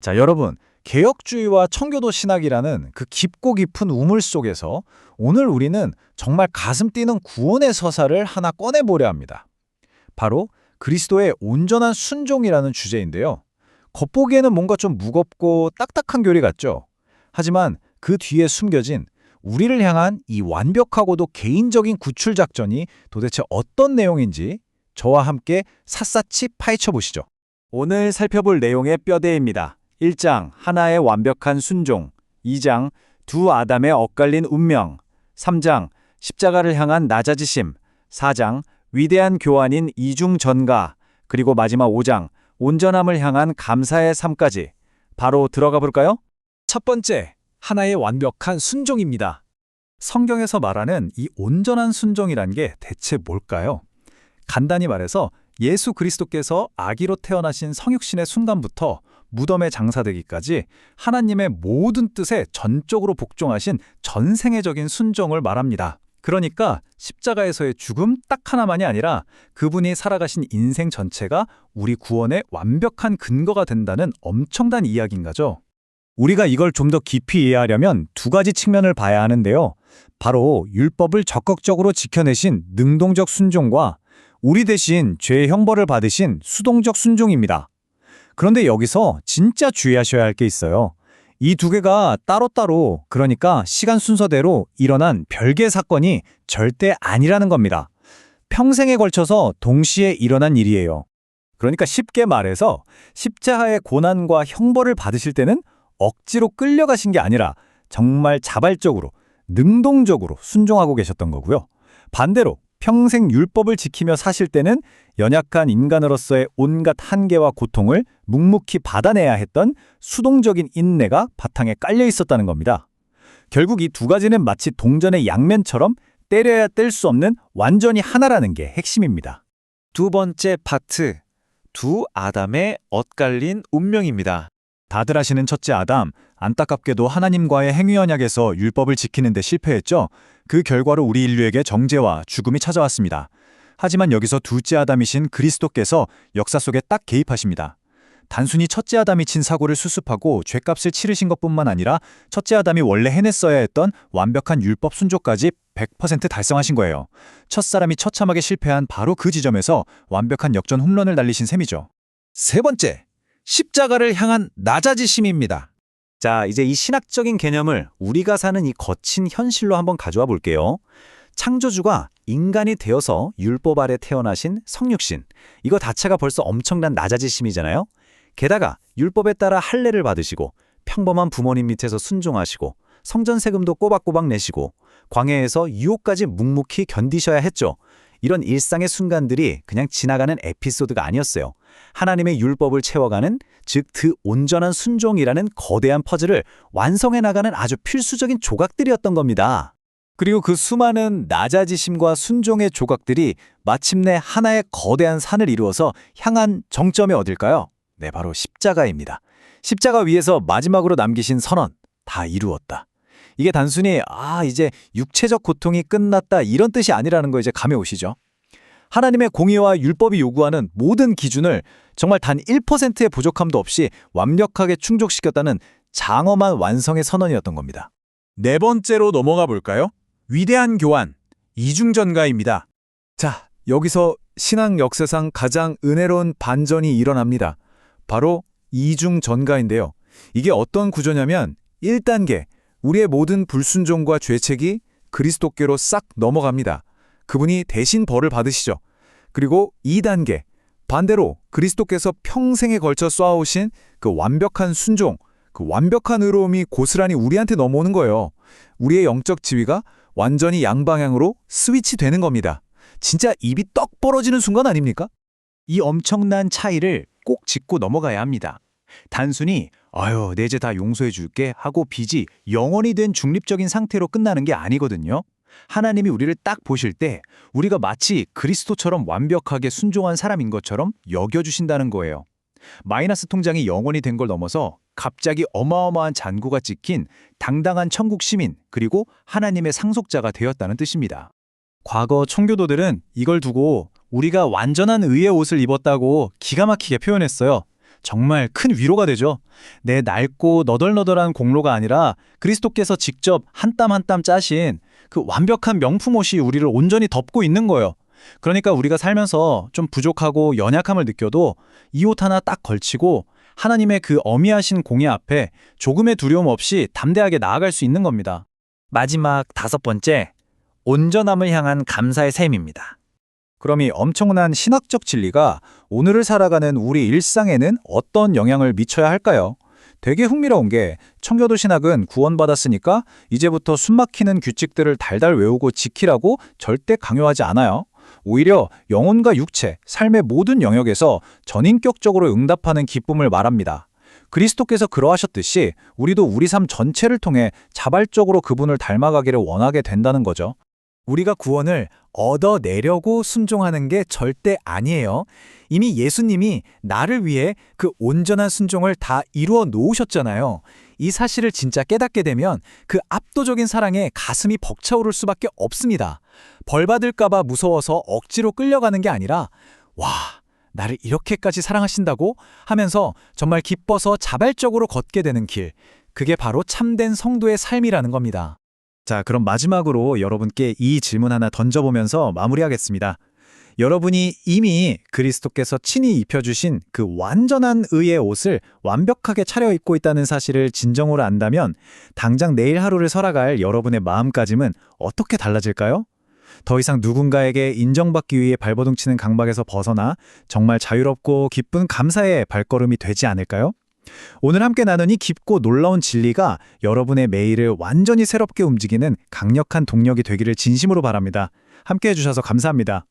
자, 여러분, 개혁주의와 청교도 신학이라는 그 깊고 깊은 우물 속에서 오늘 우리는 정말 가슴 뛰는 구원의 서사를 하나 꺼내보려 합니다. 바로 그리스도의 온전한 순종이라는 주제인데요. 겉보기에는 뭔가 좀 무겁고 딱딱한 교리 같죠? 하지만 그 뒤에 숨겨진 우리를 향한 이 완벽하고도 개인적인 구출 작전이 도대체 어떤 내용인지 저와 함께 샅샅이 파헤쳐 보시죠. 오늘 살펴볼 내용의 뼈대입니다. 1장 하나의 완벽한 순종, 2장 두 아담의 엇갈린 운명, 3장 십자가를 향한 낮아지심, 4장 위대한 교환인 이중 전가, 그리고 마지막 5장 온전함을 향한 감사의 삶까지 바로 들어가 볼까요? 첫 번째, 하나의 완벽한 순종입니다. 성경에서 말하는 이 온전한 순종이란 게 대체 뭘까요? 간단히 말해서 예수 그리스도께서 아기로 태어나신 성육신의 순간부터 무덤에 장사되기까지 하나님의 모든 뜻에 전적으로 복종하신 전생애적인 순종을 말합니다. 그러니까 십자가에서의 죽음 딱 하나만이 아니라 그분이 살아가신 인생 전체가 우리 구원의 완벽한 근거가 된다는 엄청난 이야기인 거죠. 우리가 이걸 좀 더 깊이 이해하려면 두 가지 측면을 봐야 하는데요. 바로 율법을 적극적으로 지켜내신 능동적 순종과 우리 대신 죄의 형벌을 받으신 수동적 순종입니다. 그런데 여기서 진짜 주의하셔야 할 게 있어요. 이 두 개가 따로따로, 그러니까 시간 순서대로 일어난 별개의 사건이 절대 아니라는 겁니다. 평생에 걸쳐서 동시에 일어난 일이에요. 그러니까 쉽게 말해서 십자가의 고난과 형벌을 받으실 때는 억지로 끌려가신 게 아니라 정말 자발적으로, 능동적으로 순종하고 계셨던 거고요. 반대로 평생 율법을 지키며 사실 때는 연약한 인간으로서의 온갖 한계와 고통을 묵묵히 받아내야 했던 수동적인 인내가 바탕에 깔려 있었다는 겁니다. 결국 이 두 가지는 마치 동전의 양면처럼 때려야 뗄 수 없는 완전히 하나라는 게 핵심입니다. 두 번째 파트, 두 아담의 엇갈린 운명입니다. 다들 아시는 첫째 아담, 안타깝게도 하나님과의 행위 언약에서 율법을 지키는 데 실패했죠. 그 결과로 우리 인류에게 정죄와 죽음이 찾아왔습니다. 하지만 여기서 둘째 아담이신 그리스도께서 역사 속에 딱 개입하십니다. 단순히 첫째 아담이 친 사고를 수습하고 죗값을 치르신 것뿐만 아니라 첫째 아담이 원래 해냈어야 했던 완벽한 율법 순종까지 100% 달성하신 거예요. 첫사람이 처참하게 실패한 바로 그 지점에서 완벽한 역전 홈런을 날리신 셈이죠. 세 번째, 십자가를 향한 낮아지심입니다. 자, 이제 이 신학적인 개념을 우리가 사는 이 거친 현실로 한번 가져와 볼게요. 창조주가 인간이 되어서 율법 아래 태어나신 성육신, 이거 자체가 벌써 엄청난 낮아지심이잖아요. 게다가 율법에 따라 할례를 받으시고 평범한 부모님 밑에서 순종하시고 성전 세금도 꼬박꼬박 내시고 광야에서 유혹까지 묵묵히 견디셔야 했죠. 이런 일상의 순간들이 그냥 지나가는 에피소드가 아니었어요. 하나님의 율법을 채워가는, 즉 그 온전한 순종이라는 거대한 퍼즐을 완성해 나가는 아주 필수적인 조각들이었던 겁니다. 그리고 그 수많은 낮아지심과 순종의 조각들이 마침내 하나의 거대한 산을 이루어서 향한 정점이 어딜까요? 네, 바로 십자가입니다. 십자가 위에서 마지막으로 남기신 선언, 다 이루었다. 이게 단순히 이제 육체적 고통이 끝났다 이런 뜻이 아니라는 거 이제 감이 오시죠? 하나님의 공의와 율법이 요구하는 모든 기준을 정말 단 1%의 부족함도 없이 완벽하게 충족시켰다는 장엄한 완성의 선언이었던 겁니다. 네 번째로 넘어가 볼까요? 위대한 교환, 이중전가입니다. 자, 여기서 신앙 역사상 가장 은혜로운 반전이 일어납니다. 바로 이중전가인데요. 이게 어떤 구조냐면 1단계, 우리의 모든 불순종과 죄책이 그리스도께로 싹 넘어갑니다. 그분이 대신 벌을 받으시죠. 그리고 2단계, 반대로 그리스도께서 평생에 걸쳐 쏘아오신 그 완벽한 순종, 그 완벽한 의로움이 고스란히 우리한테 넘어오는 거예요. 우리의 영적 지위가 완전히 양방향으로 스위치 되는 겁니다. 진짜 입이 떡 벌어지는 순간 아닙니까? 이 엄청난 차이를 꼭 짚고 넘어가야 합니다. 단순히 내 죄 다 용서해 줄게 하고 빚이 영원히 된 중립적인 상태로 끝나는 게 아니거든요. 하나님이 우리를 딱 보실 때 우리가 마치 그리스도처럼 완벽하게 순종한 사람인 것처럼 여겨주신다는 거예요. 마이너스 통장이 영원히 된 걸 넘어서 갑자기 어마어마한 잔고가 찍힌 당당한 천국 시민, 그리고 하나님의 상속자가 되었다는 뜻입니다. 과거 청교도들은 이걸 두고 우리가 완전한 의의 옷을 입었다고 기가 막히게 표현했어요. 정말 큰 위로가 되죠. 내 낡고 너덜너덜한 공로가 아니라 그리스도께서 직접 한 땀 한 땀 짜신 그 완벽한 명품 옷이 우리를 온전히 덮고 있는 거예요. 그러니까 우리가 살면서 좀 부족하고 연약함을 느껴도 이 옷 하나 딱 걸치고 하나님의 그 어미하신 공의 앞에 조금의 두려움 없이 담대하게 나아갈 수 있는 겁니다. 마지막 5번째, 온전함을 향한 감사의 셈입니다. 그럼 이 엄청난 신학적 진리가 오늘을 살아가는 우리 일상에는 어떤 영향을 미쳐야 할까요? 되게 흥미로운 게 청교도 신학은 구원받았으니까 이제부터 숨막히는 규칙들을 달달 외우고 지키라고 절대 강요하지 않아요. 오히려 영혼과 육체, 삶의 모든 영역에서 전인격적으로 응답하는 기쁨을 말합니다. 그리스도께서 그러하셨듯이 우리도 우리 삶 전체를 통해 자발적으로 그분을 닮아가기를 원하게 된다는 거죠. 우리가 구원을 얻어내려고 순종하는 게 절대 아니에요. 이미 예수님이 나를 위해 그 온전한 순종을 다 이루어 놓으셨잖아요. 이 사실을 진짜 깨닫게 되면 그 압도적인 사랑에 가슴이 벅차오를 수밖에 없습니다. 벌 받을까봐 무서워서 억지로 끌려가는 게 아니라 와, 나를 이렇게까지 사랑하신다고 하면서 정말 기뻐서 자발적으로 걷게 되는 길. 그게 바로 참된 성도의 삶이라는 겁니다. 자, 그럼 마지막으로 여러분께 이 질문 하나 던져보면서 마무리하겠습니다. 여러분이 이미 그리스도께서 친히 입혀주신 그 완전한 의의 옷을 완벽하게 차려입고 있다는 사실을 진정으로 안다면 당장 내일 하루를 살아갈 여러분의 마음가짐은 어떻게 달라질까요? 더 이상 누군가에게 인정받기 위해 발버둥 치는 강박에서 벗어나 정말 자유롭고 기쁜 감사의 발걸음이 되지 않을까요? 오늘 함께 나눈 이 깊고 놀라운 진리가 여러분의 매일을 완전히 새롭게 움직이는 강력한 동력이 되기를 진심으로 바랍니다. 함께 해주셔서 감사합니다.